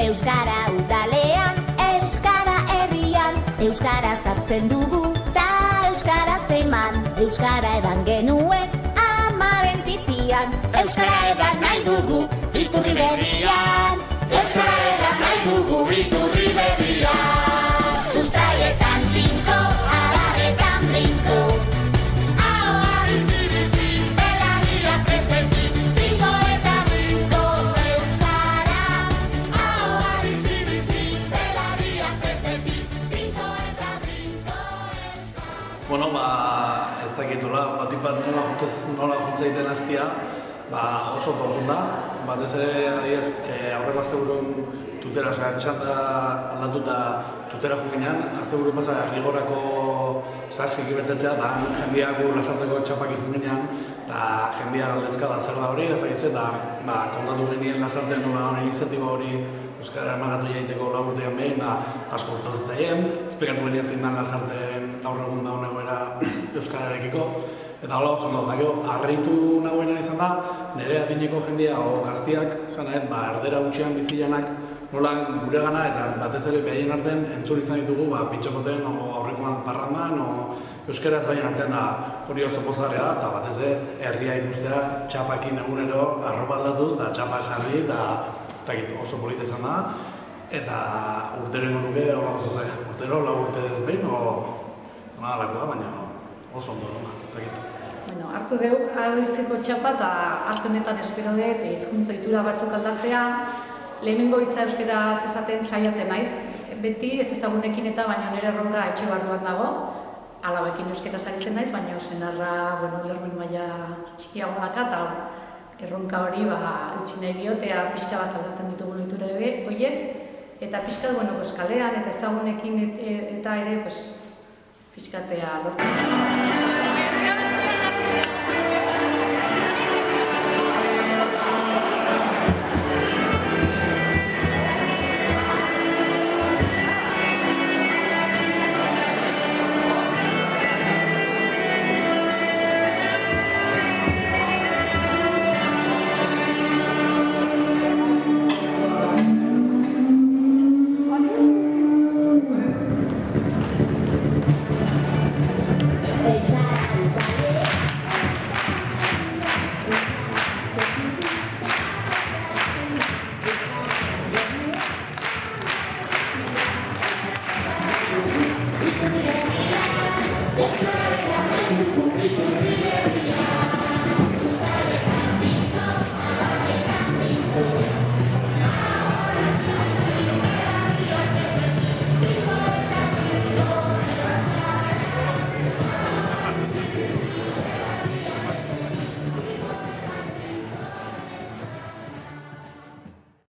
Euskara udalean, euskara herrian, euskara zartzen dugu ta euskara zeman. Euskara edan genuen amaren titian, euskara edan nahi dugu iturri berrian. Euskara edan nahi dugu iturri berrian. Sustraietan tinko, abarretan brinko, ahoa bizi-bizi, belarria presenti, tinko eta brinko euskara. Ahoa bizi-bizi, belarria presenti, tinko eta brinko euskara. Bueno, ez dakitula, batipat nola juntza egiten hastia, oso torrun da. Batez ere, adiez, aurreko asteburun tutera, txanda aldatuta tutera junginan, asteburun pasa rigorako saskik betetzea, da jendeak lasarteko txapak junginan, eta jendea galdezka da zer da hori, ezagiz, eta kontatu genien lasarten nola iniziatiba hori euskara maratu jaiteko laburtean behin, asko gustatu zaien, esplikatu genien zein dan lasarten gaur egun da honegoera euskararekiko. Eta hola oso ondo, harritu nagoena izan da, nire adineko jendea o gaztiak, erdera gutxian bizilanak nola gure gana eta batez ere behaien artean entzun izan ditugu pintxokoten o aurrekoan parrandan o euskara ez baien artean da hori oso pozgarria da, eta batez ere herria ikustea txapakin egunero arropa aldatuz eta txapak jarri eta oso polita izan da. Eta urtero ingo nuke hola oso ze, urtero lau urte ez behin lakoa, baina oso ondo da. Hartu dugu ahoizeko txapa eta aste honetan espero dut hizkuntza ohitura batzuk aldatzea. Lehenengo hitza euskaraz esaten saiatzen naiz. Beti ez ezagunekin eta baina nire erronka etxe barruan dago. Alabekin euskaraz aritzen naiz, baina senarra lermen maila txikiago daka eta erronka hori utzi nahi diot eta pixka bat aldatzen ditugu ohitura horiek. Eta pixka kalean eta ezagunekin eta ere pixkatea lortzen da. Euskara